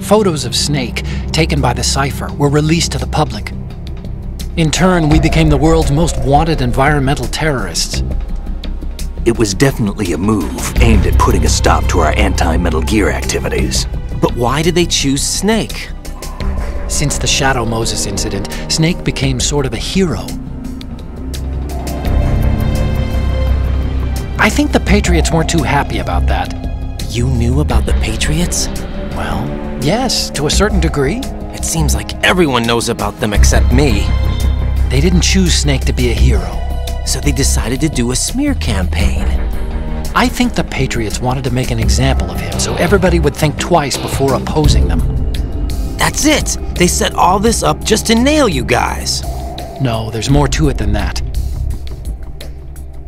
Photos of Snake, taken by the Cypher, were released to the public. In turn, we became the world's most wanted environmental terrorists. It was definitely a move aimed at putting a stop to our anti-Metal Gear activities. But why did they choose Snake? Since the Shadow Moses incident, Snake became sort of a hero. I think the Patriots weren't too happy about that. You knew about the Patriots? Well, yes, to a certain degree. It seems like everyone knows about them except me. They didn't choose Snake to be a hero. So they decided to do a smear campaign. I think the Patriots wanted to make an example of him so everybody would think twice before opposing them. That's it! They set all this up just to nail you guys. No, there's more to it than that.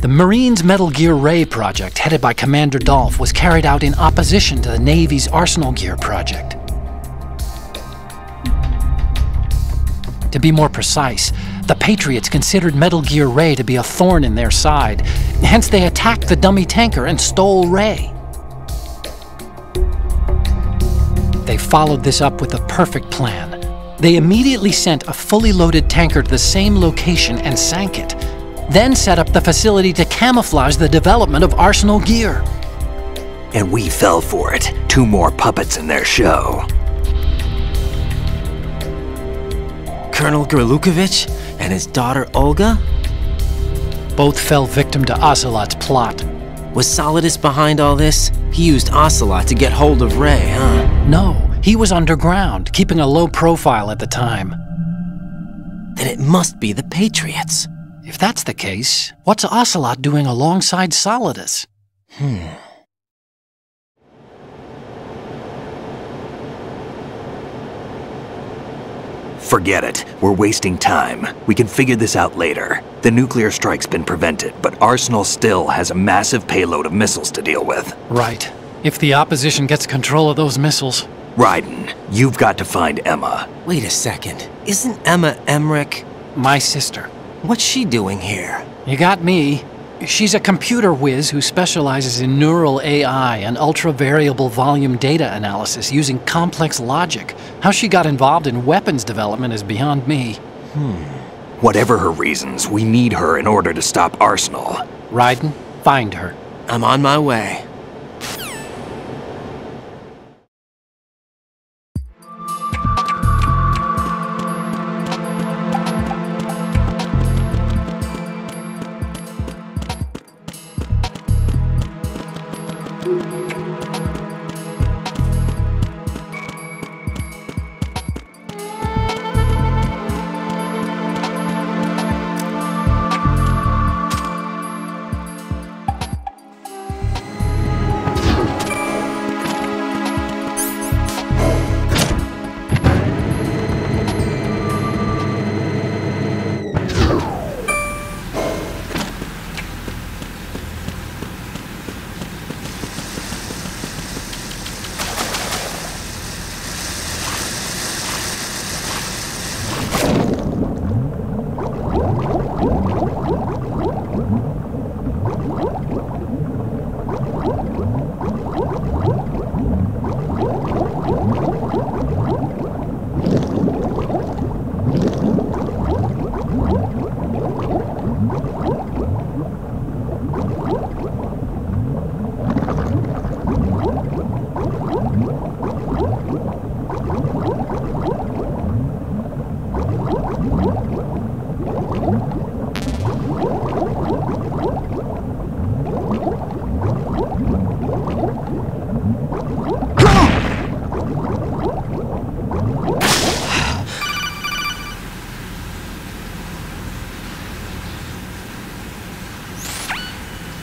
The Marines' Metal Gear Ray project, headed by Commander Dolph, was carried out in opposition to the Navy's Arsenal Gear project. To be more precise, the Patriots considered Metal Gear Ray to be a thorn in their side. Hence, they attacked the dummy tanker and stole Ray. They followed this up with a perfect plan. They immediately sent a fully loaded tanker to the same location and sank it, then set up the facility to camouflage the development of Arsenal Gear. And we fell for it. 2 more puppets in their show. Colonel Gerlukovich and his daughter Olga? Both fell victim to Ocelot's plot. Was Solidus behind all this? He used Ocelot to get hold of Ray, huh? No, he was underground, keeping a low profile at the time. Then it must be the Patriots. If that's the case, what's Ocelot doing alongside Solidus? Forget it. We're wasting time. We can figure this out later. The nuclear strike's been prevented, but Arsenal still has a massive payload of missiles to deal with. Right. If the opposition gets control of those missiles... Raiden, you've got to find Emma. Wait a second. Isn't Emma Emmerich? My sister. What's she doing here? You got me. She's a computer whiz who specializes in neural AI and ultra-variable volume data analysis using complex logic. How she got involved in weapons development is beyond me. Whatever her reasons, we need her in order to stop Arsenal. Raiden, find her. I'm on my way.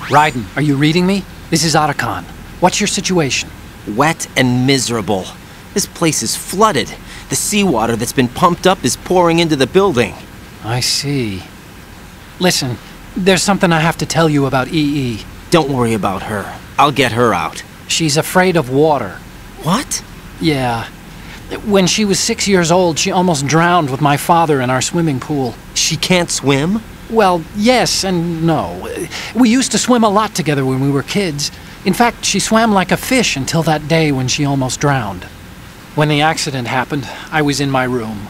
Raiden, are you reading me? This is Otacon. What's your situation? Wet and miserable. This place is flooded. The seawater that's been pumped up is pouring into the building. I see. Listen, there's something I have to tell you about EE. Don't worry about her. I'll get her out. She's afraid of water. What? Yeah. When she was 6 years old, she almost drowned with my father in our swimming pool. She can't swim? Well, yes and no. We used to swim a lot together when we were kids. In fact, she swam like a fish until that day when she almost drowned. When the accident happened, I was in my room.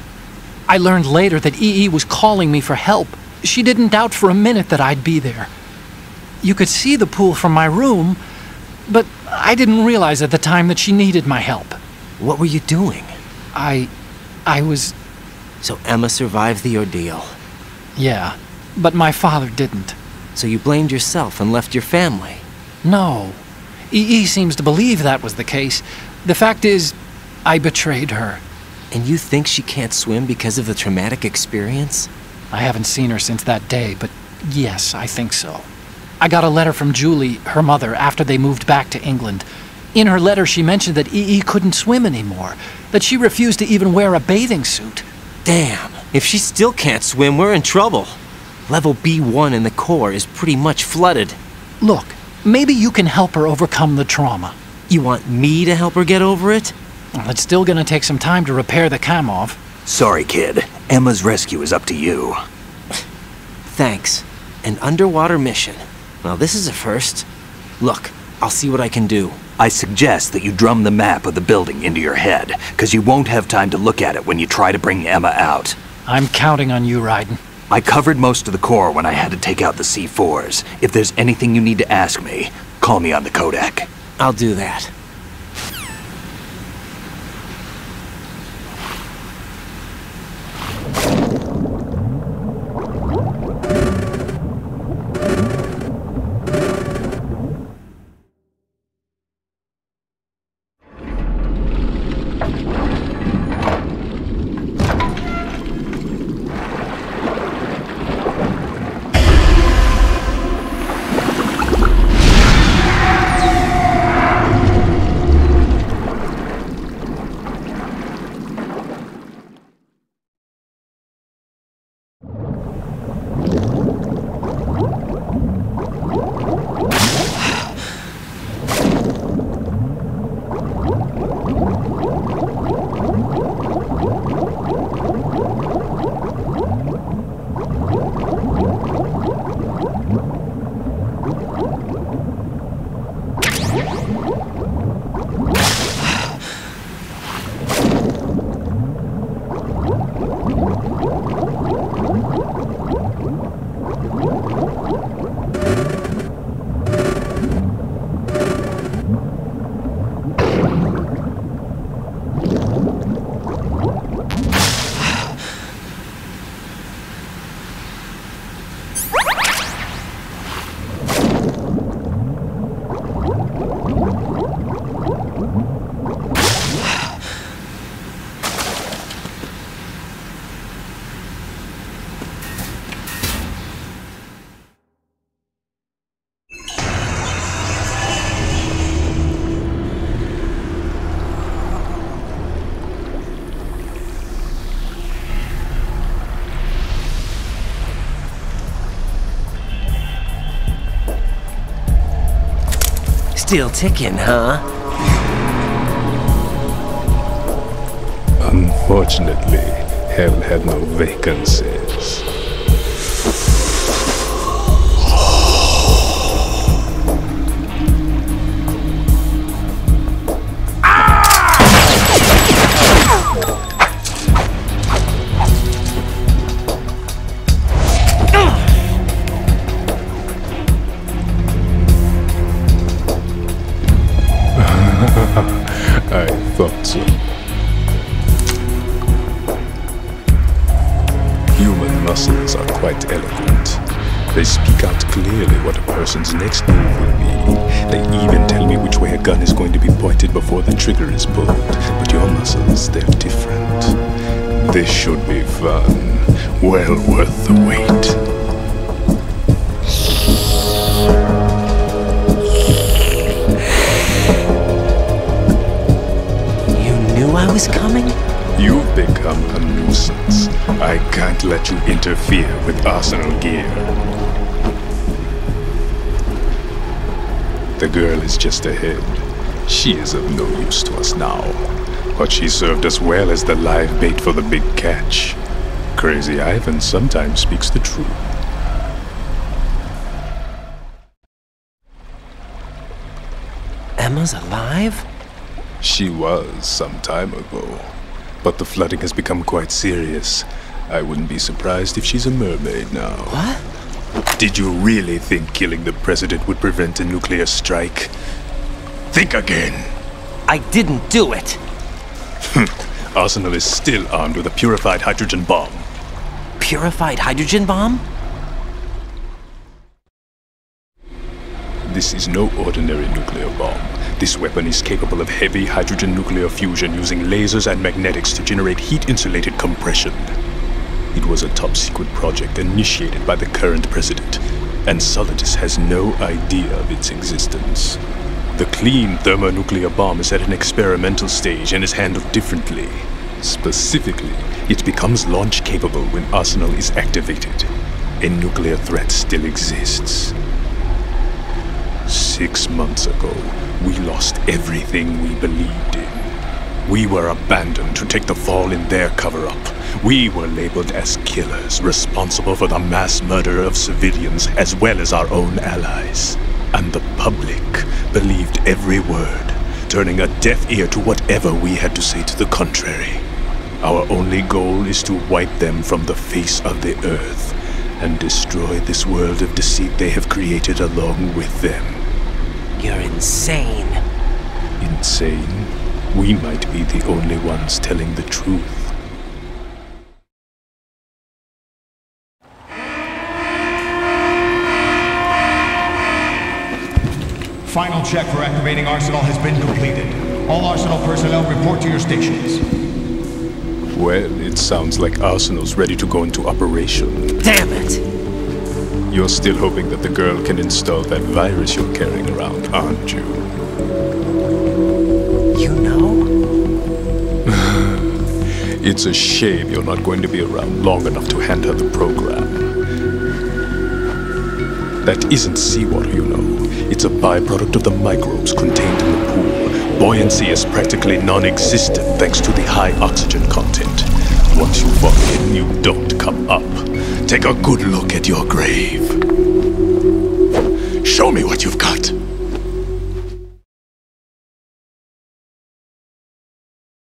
I learned later that EE was calling me for help. She didn't doubt for a minute that I'd be there. You could see the pool from my room, but I didn't realize at the time that she needed my help. What were you doing? I was... So Emma survived the ordeal. Yeah, but my father didn't. So you blamed yourself and left your family? No. EE seems to believe that was the case. The fact is, I betrayed her. And you think she can't swim because of the traumatic experience? I haven't seen her since that day, but yes, I think so. I got a letter from Julie, her mother, after they moved back to England. In her letter, she mentioned that EE couldn't swim anymore, that she refused to even wear a bathing suit. Damn, if she still can't swim, we're in trouble. Level B1 in the core is pretty much flooded. Look, maybe you can help her overcome the trauma. You want me to help her get over it? Well, it's still gonna take some time to repair the Kamov. Sorry, kid. Emma's rescue is up to you. Thanks. An underwater mission. Well, this is a first. Look, I'll see what I can do. I suggest that you drum the map of the building into your head, because you won't have time to look at it when you try to bring Emma out. I'm counting on you, Raiden. I covered most of the core when I had to take out the C4s. If there's anything you need to ask me, call me on the codec. I'll do that. Still ticking, huh? Unfortunately, hell had no vacancies. I thought so. Human muscles are quite eloquent. They speak out clearly what a person's next move will be. They even tell me which way a gun is going to be pointed before the trigger is pulled. But your muscles, they're different. This should be fun. Well worth the wait. I was coming? You've become a nuisance. I can't let you interfere with Arsenal gear. The girl is just ahead. She is of no use to us now. But she served us well as the live bait for the big catch. Crazy Ivan sometimes speaks the truth. Emma's alive? She was some time ago. But the flooding has become quite serious. I wouldn't be surprised if she's a mermaid now. What? Did you really think killing the president would prevent a nuclear strike? Think again. I didn't do it. Arsenal is still armed with a purified hydrogen bomb. Purified hydrogen bomb? This is no ordinary nuclear bomb. This weapon is capable of heavy hydrogen nuclear fusion using lasers and magnetics to generate heat-insulated compression. It was a top-secret project initiated by the current president, and Solidus has no idea of its existence. The clean thermonuclear bomb is at an experimental stage and is handled differently. Specifically, it becomes launch-capable when Arsenal is activated. A nuclear threat still exists. 6 months ago, we lost everything we believed in. We were abandoned to take the fall in their cover-up. We were labeled as killers, responsible for the mass murder of civilians as well as our own allies. And the public believed every word, turning a deaf ear to whatever we had to say to the contrary. Our only goal is to wipe them from the face of the earth and destroy this world of deceit they have created along with them. You're insane. Insane? We might be the only ones telling the truth. Final check for activating Arsenal has been completed. All Arsenal personnel report to your stations. Well, it sounds like Arsenal's ready to go into operation. Damn it! You're still hoping that the girl can install that virus you're carrying around, aren't you? You know? It's a shame you're not going to be around long enough to hand her the program. That isn't seawater, you know. It's a byproduct of the microbes contained in the pool. Buoyancy is practically non-existent thanks to the high oxygen content. Once you fall in, you don't come up. Take a good look at your grave. Show me what you've got.